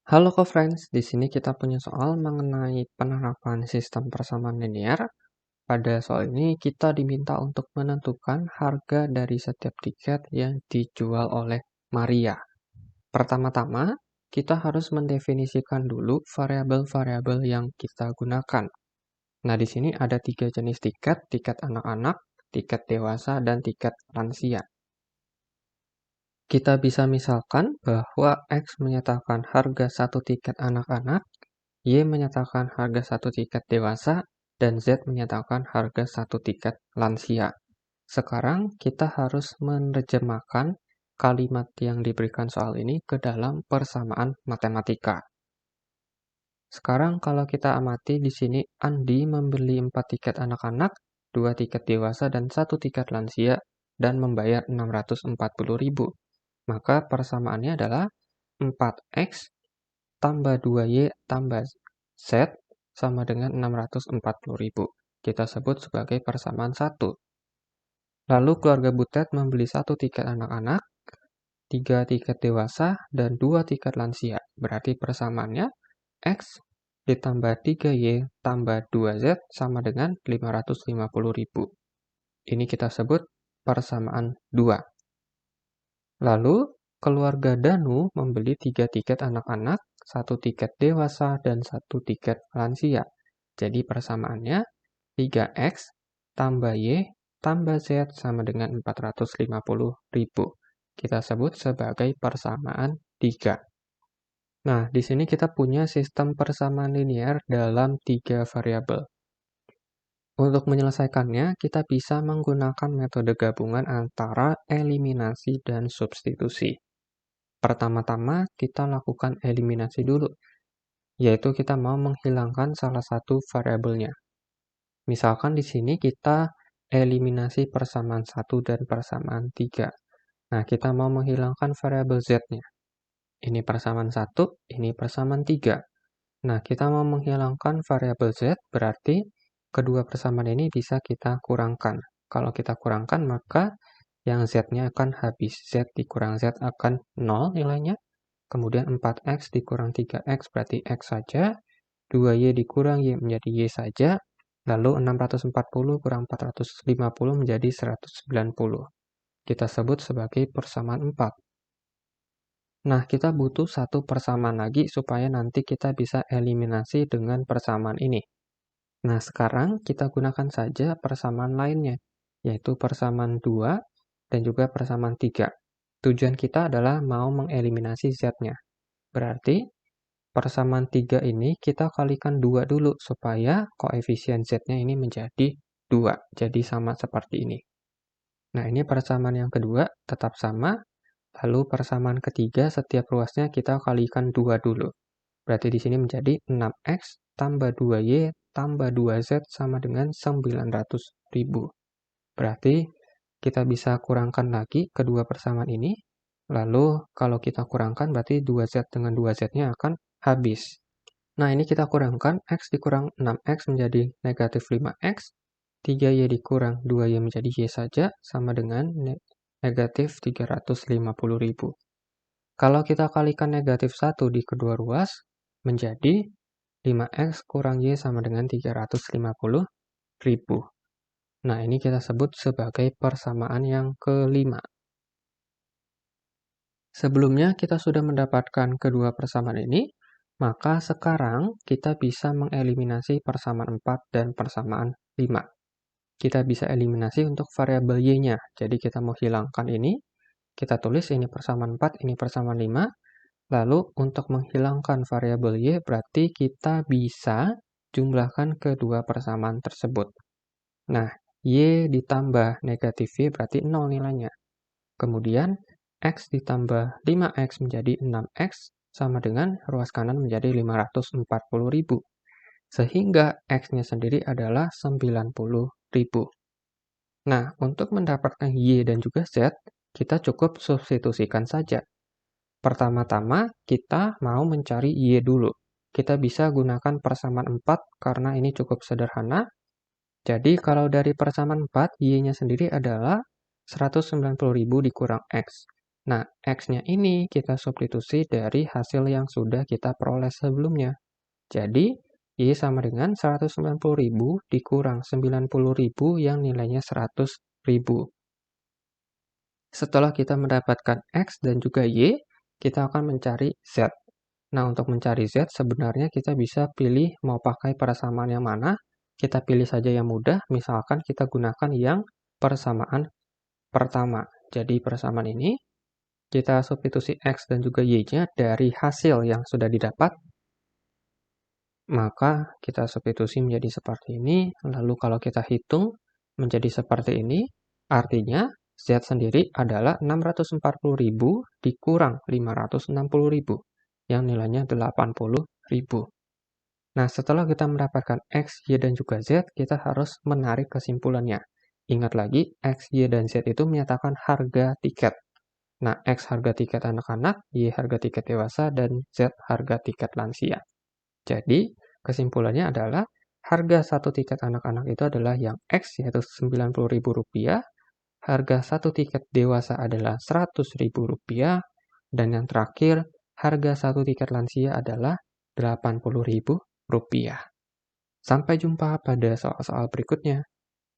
Halo co-friends, di sini kita punya soal mengenai penerapan sistem persamaan linear. Pada soal ini kita diminta untuk menentukan harga dari setiap tiket yang dijual oleh Maria. Pertama-tama, kita harus mendefinisikan dulu variabel-variabel yang kita gunakan. Nah, di sini ada 3 jenis tiket, tiket anak-anak, tiket dewasa, dan tiket lansia. Kita bisa misalkan bahwa X menyatakan harga satu tiket anak-anak, Y menyatakan harga satu tiket dewasa, dan Z menyatakan harga satu tiket lansia. Sekarang kita harus menerjemahkan kalimat yang diberikan soal ini ke dalam persamaan matematika. Sekarang kalau kita amati di sini Andi membeli 4 tiket anak-anak, 2 tiket dewasa, dan 1 tiket lansia, dan membayar 640.000. Maka persamaannya adalah 4X tambah 2Y tambah Z sama dengan 640.000. Kita sebut sebagai persamaan 1. Lalu keluarga Butet membeli 1 tiket anak-anak, 3 tiket dewasa, dan 2 tiket lansia. Berarti persamaannya X ditambah 3Y tambah 2Z sama dengan 550.000. Ini kita sebut persamaan 2. Lalu, keluarga Danu membeli 3 tiket anak-anak, 1 tiket dewasa, dan 1 tiket lansia. Jadi persamaannya 3X tambah Y tambah Z sama dengan 450.000. Kita sebut sebagai persamaan 3. Nah, di sini kita punya sistem persamaan linear dalam 3 variabel. Untuk menyelesaikannya, kita bisa menggunakan metode gabungan antara eliminasi dan substitusi. Pertama-tama, kita lakukan eliminasi dulu, yaitu kita mau menghilangkan salah satu variabelnya. Misalkan di sini kita eliminasi persamaan 1 dan persamaan 3. Nah, kita mau menghilangkan variabel Z-nya. Ini persamaan 1, ini persamaan 3. Nah, kita mau menghilangkan variabel Z, berarti kedua persamaan ini bisa kita kurangkan. Kalau kita kurangkan, maka yang Z-nya akan habis. Z dikurang Z akan 0 nilainya. Kemudian 4X dikurang 3X berarti X saja. 2Y dikurang Y menjadi Y saja. Lalu 640 kurang 450 menjadi 190. Kita sebut sebagai persamaan 4. Nah, kita butuh satu persamaan lagi supaya nanti kita bisa eliminasi dengan persamaan ini. Nah, sekarang kita gunakan saja persamaan lainnya, yaitu persamaan 2 dan juga persamaan 3. Tujuan kita adalah mau mengeliminasi Z-nya. Berarti, persamaan 3 ini kita kalikan 2 dulu, supaya koefisien Z-nya ini menjadi 2. Jadi sama seperti ini. Nah, ini persamaan yang kedua, tetap sama. Lalu persamaan ketiga, setiap ruasnya kita kalikan 2 dulu. Berarti di sini menjadi 6X tambah 2Y tambah 2Z sama dengan 900.000. Berarti kita bisa kurangkan lagi kedua persamaan ini. Lalu kalau kita kurangkan berarti 2Z dengan 2Z-nya akan habis. Nah, ini kita kurangkan, X dikurang 6X menjadi negatif 5X. 3Y dikurang 2Y menjadi Y saja sama dengan negatif 350.000. Kalau kita kalikan negatif 1 di kedua ruas, menjadi 5X kurang Y sama dengan 350.000. Nah, ini kita sebut sebagai persamaan yang kelima. Sebelumnya kita sudah mendapatkan kedua persamaan ini, maka sekarang kita bisa mengeliminasi persamaan 4 dan persamaan 5. Kita bisa eliminasi untuk variabel Y-nya. Jadi kita mau hilangkan ini, kita tulis ini persamaan 4, ini persamaan 5. Lalu untuk menghilangkan variabel Y berarti kita bisa jumlahkan kedua persamaan tersebut. Nah, Y ditambah negatif Y berarti 0 nilainya. Kemudian X ditambah 5X menjadi 6X sama dengan ruas kanan menjadi 540.000. Sehingga X-nya sendiri adalah 90.000. Nah, untuk mendapatkan Y dan juga Z, kita cukup substitusikan saja. Pertama-tama, kita mau mencari Y dulu. Kita bisa gunakan persamaan 4 karena ini cukup sederhana. Jadi, kalau dari persamaan 4, Y-nya sendiri adalah 190.000 dikurang X. Nah, X-nya ini kita substitusi dari hasil yang sudah kita peroleh sebelumnya. Jadi, Y sama dengan 190.000 dikurang 90.000 yang nilainya 100.000. Setelah kita mendapatkan X dan juga Y, kita akan mencari Z. Nah, untuk mencari Z, sebenarnya kita bisa pilih mau pakai persamaan yang mana. Kita pilih saja yang mudah, misalkan kita gunakan yang persamaan pertama. Jadi, persamaan ini, kita substitusi X dan juga Y-nya dari hasil yang sudah didapat. Maka, kita substitusi menjadi seperti ini. Lalu, kalau kita hitung menjadi seperti ini, artinya Z sendiri adalah 640.000 dikurang 560.000, yang nilainya 80.000. Nah, setelah kita mendapatkan X, Y, dan juga Z, kita harus menarik kesimpulannya. Ingat lagi, X, Y, dan Z itu menyatakan harga tiket. Nah, X harga tiket anak-anak, Y harga tiket dewasa, dan Z harga tiket lansia. Jadi, kesimpulannya adalah harga satu tiket anak-anak itu adalah yang X, yaitu Rp90.000, harga satu tiket dewasa adalah Rp100.000, dan yang terakhir, harga satu tiket lansia adalah Rp80.000. Sampai jumpa pada soal-soal berikutnya.